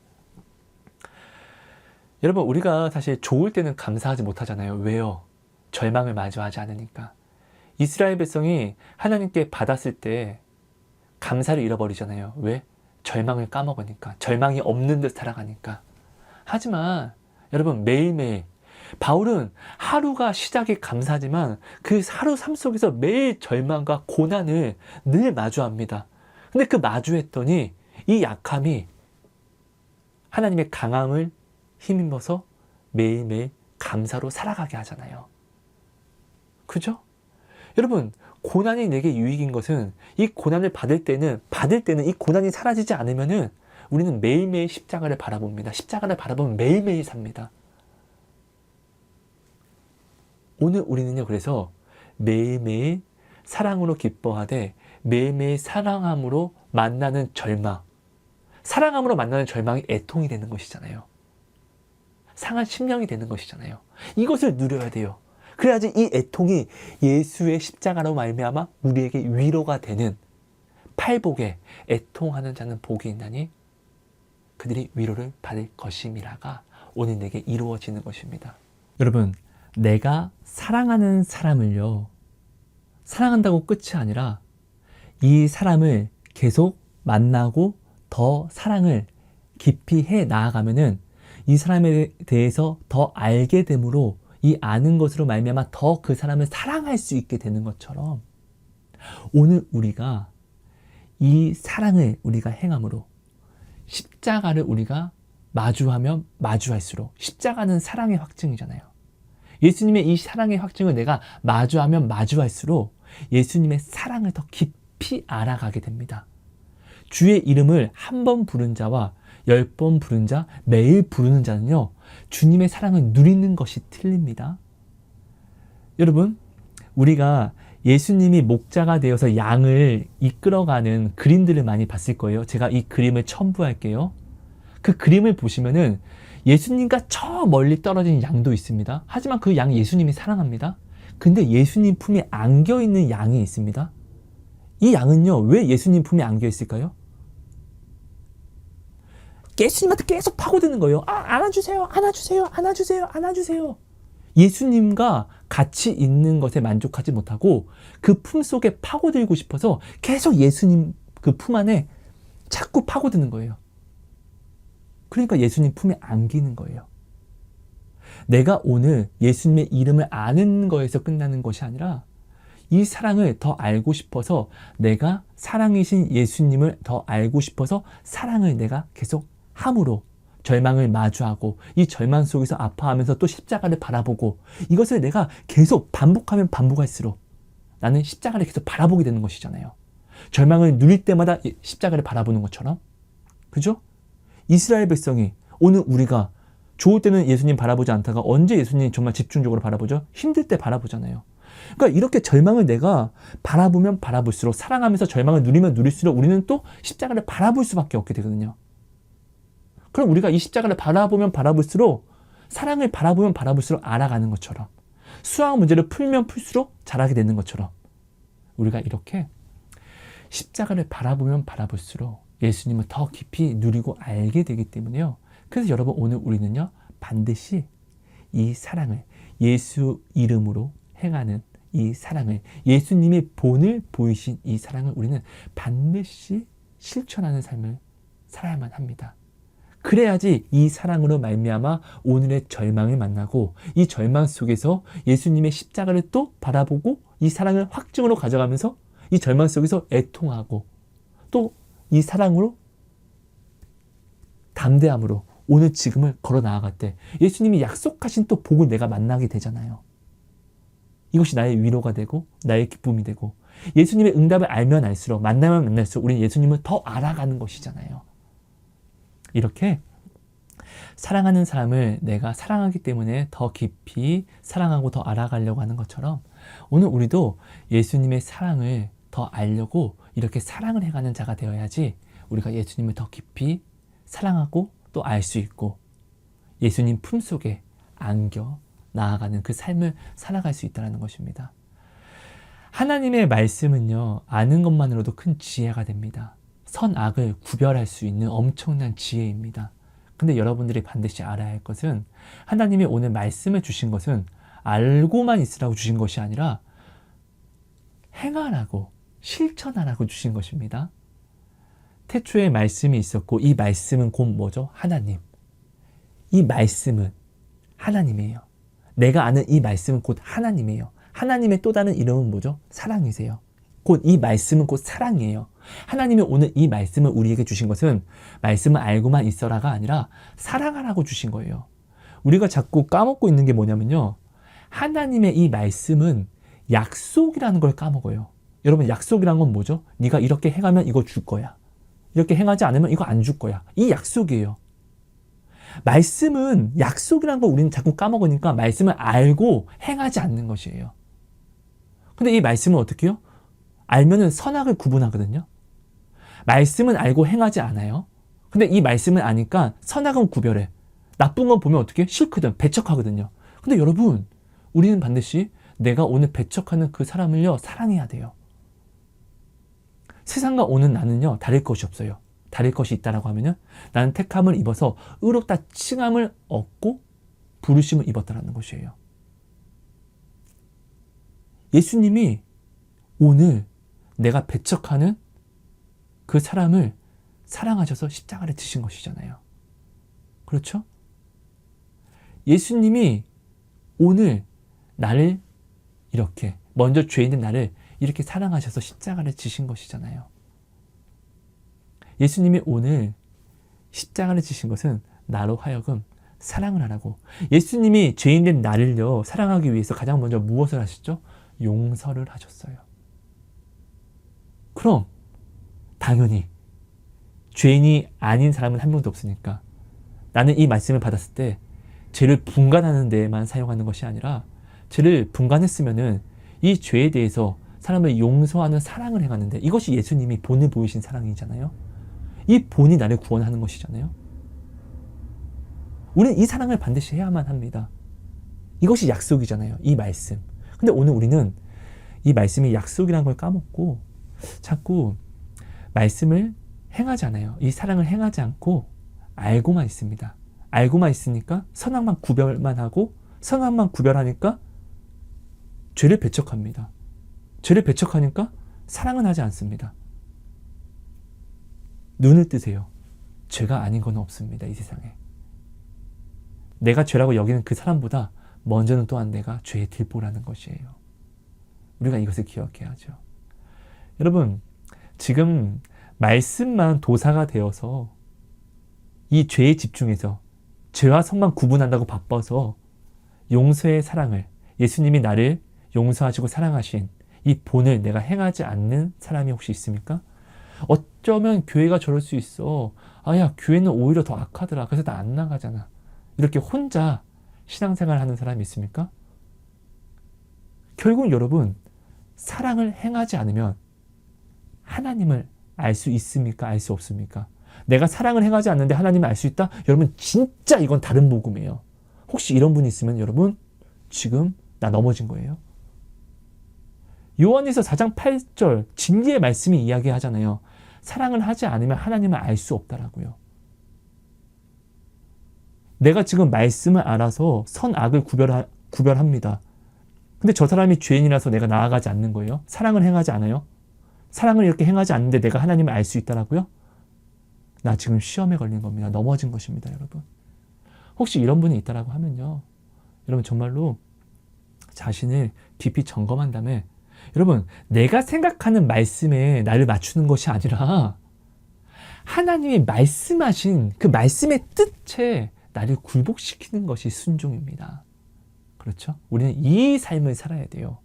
여러분 우리가 사실 좋을 때는 감사하지 못하잖아요. 왜요? 절망을 마주하지 않으니까. 이스라엘 백성이 하나님께 받았을 때 감사를 잃어버리잖아요. 왜? 절망을 까먹으니까. 절망이 없는 듯 살아가니까. 하지만 여러분 매일매일 바울은 하루가 시작이 감사지만 그 하루 삶 속에서 매일 절망과 고난을 늘 마주합니다. 근데 그 마주했더니 이 약함이 하나님의 강함을 힘입어서 매일매일 감사로 살아가게 하잖아요. 그죠? 여러분 고난이 내게 유익인 것은 이 고난을 받을 때는 이 고난이 사라지지 않으면은 우리는 매일매일 십자가를 바라봅니다. 십자가를 바라보면 매일매일 삽니다. 오늘 우리는요 그래서 매일매일 사랑으로 기뻐하되 매일매일 사랑함으로 만나는 절망, 사랑함으로 만나는 절망이 애통이 되는 것이잖아요. 상한 심령이 되는 것이잖아요. 이것을 누려야 돼요. 그래야지 이 애통이 예수의 십자가로 말미암아 우리에게 위로가 되는 팔복에 애통하는 자는 복이 있나니 그들이 위로를 받을 것임이라가 오늘 내게 이루어지는 것입니다. 여러분, 내가 사랑하는 사람을요, 사랑한다고 끝이 아니라 이 사람을 계속 만나고 더 사랑을 깊이 해 나아가면은 이 사람에 대해서 더 알게 됨으로 이 아는 것으로 말미암아 더 그 사람을 사랑할 수 있게 되는 것처럼 오늘 우리가 이 사랑을 우리가 행함으로 십자가를 우리가 마주하면 마주할수록 십자가는 사랑의 확증이잖아요. 예수님의 이 사랑의 확증을 내가 마주하면 마주할수록 예수님의 사랑을 더 깊이 알아가게 됩니다. 주의 이름을 한 번 부른 자와 10번 부른 자, 매일 부르는 자는요, 주님의 사랑을 누리는 것이 틀립니다. 여러분, 우리가 예수님이 목자가 되어서 양을 이끌어가는 그림들을 많이 봤을 거예요. 제가 이 그림을 첨부할게요. 그 그림을 보시면은 예수님과 저 멀리 떨어진 양도 있습니다. 하지만 그 양 예수님이 사랑합니다. 근데 예수님 품에 안겨 있는 양이 있습니다. 이 양은요, 왜 예수님 품에 안겨 있을까요? 예수님한테 계속 파고드는 거예요. 안아주세요, 안아주세요, 안아주세요, 안아주세요. 예수님과 같이 있는 것에 만족하지 못하고 그 품 속에 파고들고 싶어서 계속 예수님 그 품 안에 자꾸 파고드는 거예요. 그러니까 예수님 품에 안기는 거예요. 내가 오늘 예수님의 이름을 아는 거에서 끝나는 것이 아니라 이 사랑을 더 알고 싶어서 내가 사랑이신 예수님을 더 알고 싶어서 사랑을 내가 계속 함으로 절망을 마주하고 이 절망 속에서 아파하면서 또 십자가를 바라보고 이것을 내가 계속 반복하면 반복할수록 나는 십자가를 계속 바라보게 되는 것이잖아요. 절망을 누릴 때마다 십자가를 바라보는 것처럼. 그죠? 이스라엘 백성이 오늘 우리가 좋을 때는 예수님 바라보지 않다가 언제 예수님 정말 집중적으로 바라보죠? 힘들 때 바라보잖아요. 그러니까 이렇게 절망을 내가 바라보면 바라볼수록 사랑하면서 절망을 누리면 누릴수록 우리는 또 십자가를 바라볼 수밖에 없게 되거든요. 그럼 우리가 이 십자가를 바라보면 바라볼수록 사랑을 바라보면 바라볼수록 알아가는 것처럼 수학 문제를 풀면 풀수록 잘하게 되는 것처럼 우리가 이렇게 십자가를 바라보면 바라볼수록 예수님을 더 깊이 누리고 알게 되기 때문에요. 그래서 여러분 오늘 우리는요 반드시 이 사랑을 예수 이름으로 행하는 이 사랑을 예수님이 본을 보이신 이 사랑을 우리는 반드시 실천하는 삶을 살아야만 합니다. 그래야지 이 사랑으로 말미암아 오늘의 절망을 만나고 이 절망 속에서 예수님의 십자가를 또 바라보고 이 사랑을 확증으로 가져가면서 이 절망 속에서 애통하고 또 이 사랑으로 담대함으로 오늘 지금을 걸어 나아갈 때 예수님이 약속하신 또 복을 내가 만나게 되잖아요. 이것이 나의 위로가 되고 나의 기쁨이 되고 예수님의 응답을 알면 알수록 만나면 만날수록 우리는 예수님을 더 알아가는 것이잖아요. 이렇게 사랑하는 사람을 내가 사랑하기 때문에 더 깊이 사랑하고 더 알아가려고 하는 것처럼 오늘 우리도 예수님의 사랑을 더 알려고 이렇게 사랑을 해가는 자가 되어야지 우리가 예수님을 더 깊이 사랑하고 또 알 수 있고 예수님 품속에 안겨 나아가는 그 삶을 살아갈 수 있다는 것입니다. 하나님의 말씀은요, 아는 것만으로도 큰 지혜가 됩니다. 선악을 구별할 수 있는 엄청난 지혜입니다. 근데 여러분들이 반드시 알아야 할 것은 하나님이 오늘 말씀을 주신 것은 알고만 있으라고 주신 것이 아니라 행하라고 실천하라고 주신 것입니다. 태초에 말씀이 있었고 이 말씀은 곧 뭐죠? 하나님. 이 말씀은 하나님이에요. 내가 아는 이 말씀은 곧 하나님이에요. 하나님의 또 다른 이름은 뭐죠? 사랑이세요. 곧 이 말씀은 곧 사랑이에요. 하나님이 오늘 이 말씀을 우리에게 주신 것은 말씀을 알고만 있어라가 아니라 사랑하라고 주신 거예요. 우리가 자꾸 까먹고 있는 게 뭐냐면요. 하나님의 이 말씀은 약속이라는 걸 까먹어요. 여러분 약속이란 건 뭐죠? 네가 이렇게 행하면 이거 줄 거야. 이렇게 행하지 않으면 이거 안 줄 거야. 이 약속이에요. 말씀은 약속이라는 걸 우리는 자꾸 까먹으니까 말씀을 알고 행하지 않는 것이에요. 근데 이 말씀은 어떻게 해요? 알면은 선악을 구분하거든요. 말씀은 알고 행하지 않아요. 근데 이 말씀을 아니까 선악은 구별해. 나쁜 건 보면 어떻게 해? 싫거든. 배척하거든요. 근데 여러분, 우리는 반드시 내가 오늘 배척하는 그 사람을요, 사랑해야 돼요. 세상과 오는 나는요, 다를 것이 없어요. 다를 것이 있다라고 하면은 나는 택함을 입어서 의롭다 칭함을 얻고 부르심을 입었다라는 것이에요. 예수님이 오늘 내가 배척하는 그 사람을 사랑하셔서 십자가를 지신 것이잖아요. 그렇죠? 예수님이 오늘 나를 이렇게 먼저 죄 있는 나를 이렇게 사랑하셔서 십자가를 지신 것이잖아요. 예수님이 오늘 십자가를 지신 것은 나로 하여금 사랑을 하라고. 예수님이 죄인 된 나를요 사랑하기 위해서 가장 먼저 무엇을 하셨죠? 용서를 하셨어요. 그럼 당연히 죄인이 아닌 사람은 한 명도 없으니까 나는 이 말씀을 받았을 때 죄를 분간하는 데에만 사용하는 것이 아니라 죄를 분간했으면은 이 죄에 대해서 사람을 용서하는 사랑을 행하는데, 이것이 예수님이 본을 보이신 사랑이잖아요. 이 본이 나를 구원하는 것이잖아요. 우리는 이 사랑을 반드시 해야만 합니다. 이것이 약속이잖아요. 이 말씀. 근데 오늘 우리는 이 말씀이 약속이라는 걸 까먹고 자꾸 말씀을 행하지 않아요. 이 사랑을 행하지 않고 알고만 있습니다. 알고만 있으니까 선악만 구별만 하고, 선악만 구별하니까 죄를 배척합니다. 죄를 배척하니까 사랑은 하지 않습니다. 눈을 뜨세요. 죄가 아닌 건 없습니다. 이 세상에. 내가 죄라고 여기는 그 사람보다 먼저는 또한 내가 죄의 들보라는 것이에요. 우리가 이것을 기억해야죠. 여러분, 지금 말씀만 도사가 되어서 이 죄에 집중해서 죄와 선만 구분한다고 바빠서 용서의 사랑을, 예수님이 나를 용서하시고 사랑하신 이 본을 내가 행하지 않는 사람이 혹시 있습니까? 어쩌면 교회가 저럴 수 있어. 야, 교회는 오히려 더 악하더라. 그래서 나 안 나가잖아. 이렇게 혼자 신앙생활 하는 사람이 있습니까? 결국 여러분, 사랑을 행하지 않으면 하나님을 알 수 있습니까? 알 수 없습니까? 내가 사랑을 행하지 않는데 하나님을 알 수 있다? 여러분, 진짜 이건 다른 복음이에요. 혹시 이런 분이 있으면 여러분, 지금 나 넘어진 거예요. 요한일서 4장 8절 진리의 말씀이 이야기하잖아요. 사랑을 하지 않으면 하나님을 알 수 없다라고요. 내가 지금 말씀을 알아서 선악을 구별합니다. 근데 저 사람이 죄인이라서 내가 나아가지 않는 거예요. 사랑을 행하지 않아요. 사랑을 이렇게 행하지 않는데 내가 하나님을 알 수 있다라고요? 나 지금 시험에 걸린 겁니다. 넘어진 것입니다, 여러분. 혹시 이런 분이 있다라고 하면요, 여러분 정말로 자신을 깊이 점검한 다음에, 여러분, 내가 생각하는 말씀에 나를 맞추는 것이 아니라 하나님이 말씀하신 그 말씀의 뜻에 나를 굴복시키는 것이 순종입니다. 그렇죠? 우리는 이 삶을 살아야 돼요.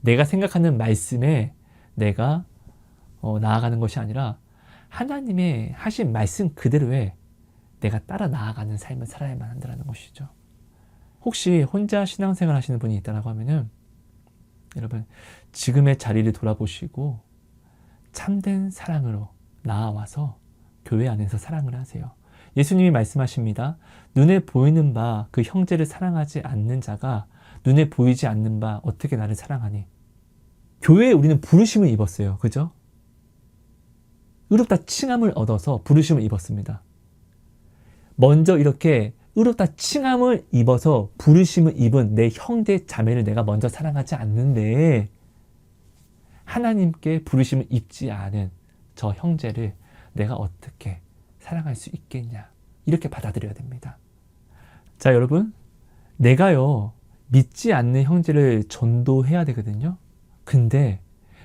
내가 생각하는 말씀에 내가 나아가는 것이 아니라 하나님의 하신 말씀 그대로에 내가 따라 나아가는 삶을 살아야만 한다는 것이죠. 혹시 혼자 신앙생활 하시는 분이 있다고 하면은, 여러분, 지금의 자리를 돌아보시고 참된 사랑으로 나아와서 교회 안에서 사랑을 하세요. 예수님이 말씀하십니다. 눈에 보이는 바 그 형제를 사랑하지 않는 자가 눈에 보이지 않는 바 어떻게 나를 사랑하니? 교회에 우리는 부르심을 입었어요. 그죠? 의롭다 칭함을 얻어서 부르심을 입었습니다. 먼저 이렇게 의롭다 칭함을 입어서 부르심을 입은 내 형제 자매를 내가 먼저 사랑하지 않는데, 하나님께 부르심을 입지 않은 저 형제를 내가 어떻게 사랑할 수 있겠냐, 이렇게 받아들여야 됩니다. 자, 여러분, 내가요 믿지 않는 형제를 전도해야 되거든요. 근데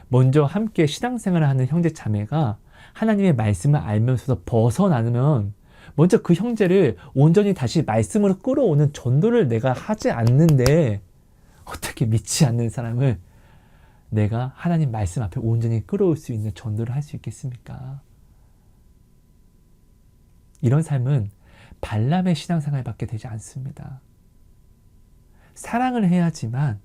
먼저 함께 신앙생활을 하는 형제 자매가 하나님의 말씀을 알면서도 벗어나면 먼저 그 형제를 온전히 다시 말씀으로 끌어오는 전도를 내가 하지 않는데, 어떻게 믿지 않는 사람을 내가 하나님 말씀 앞에 온전히 끌어올 수 있는 전도를 할 수 있겠습니까? 이런 삶은 발람의 신앙생활밖에 되지 않습니다. 사랑을 해야지만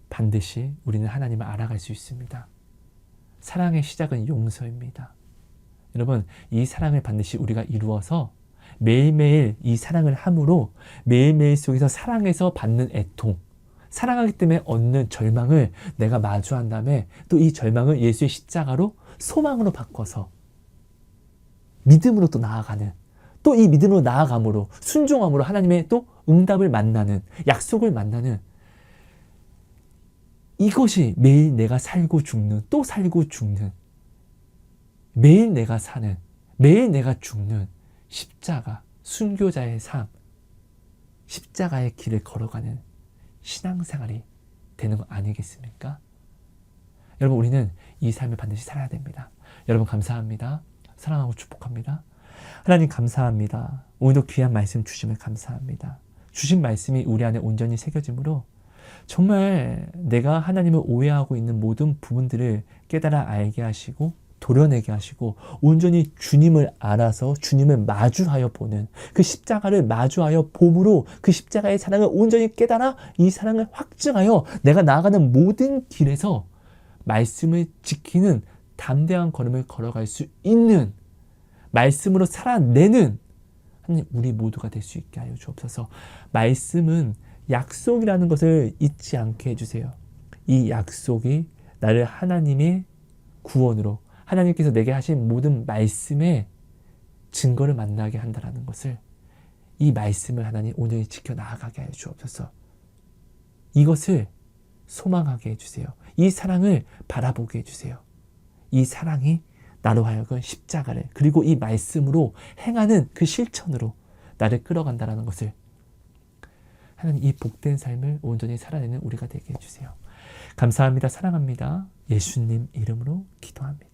반드시 우리는 하나님을 알아갈 수 있습니다. 사랑의 시작은 용서입니다. 여러분, 이 사랑을 반드시 우리가 이루어서 매일매일 이 사랑을 함으로 매일매일 속에서 사랑에서 받는 애통, 사랑하기 때문에 얻는 절망을 내가 마주한 다음에 또 이 절망을 예수의 십자가로 소망으로 바꿔서 믿음으로 또 나아가는, 또 이 믿음으로 나아감으로 순종함으로 하나님의 또 응답을 만나는, 약속을 만나는, 이것이 매일 내가 살고 죽는, 또 살고 죽는, 매일 내가 사는, 매일 내가 죽는 십자가, 순교자의 삶, 십자가의 길을 걸어가는 신앙생활이 되는 거 아니겠습니까? 여러분, 우리는 이 삶을 반드시 살아야 됩니다. 여러분, 감사합니다. 사랑하고 축복합니다. 하나님 감사합니다. 오늘도 귀한 말씀 주심을 감사합니다. 주신 말씀이 우리 안에 온전히 새겨짐으로 정말 내가 하나님을 오해하고 있는 모든 부분들을 깨달아 알게 하시고 도려내게 하시고 온전히 주님을 알아서 주님을 마주하여 보는, 그 십자가를 마주하여 봄으로 그 십자가의 사랑을 온전히 깨달아 이 사랑을 확증하여 내가 나아가는 모든 길에서 말씀을 지키는 담대한 걸음을 걸어갈 수 있는, 말씀으로 살아내는 하나님, 우리 모두가 될 수 있게 하여 주옵소서. 말씀은 약속이라는 것을 잊지 않게 해주세요. 이 약속이 나를 하나님의 구원으로, 하나님께서 내게 하신 모든 말씀의 증거를 만나게 한다는 것을, 이 말씀을 하나님 온전히 지켜 나아가게 하여 주옵소서. 이것을 소망하게 해주세요. 이 사랑을 바라보게 해주세요. 이 사랑이 나로 하여금 십자가를, 그리고 이 말씀으로 행하는 그 실천으로 나를 끌어간다는 것을, 하나님 이 복된 삶을 온전히 살아내는 우리가 되게 해주세요. 감사합니다. 사랑합니다. 예수님 이름으로 기도합니다.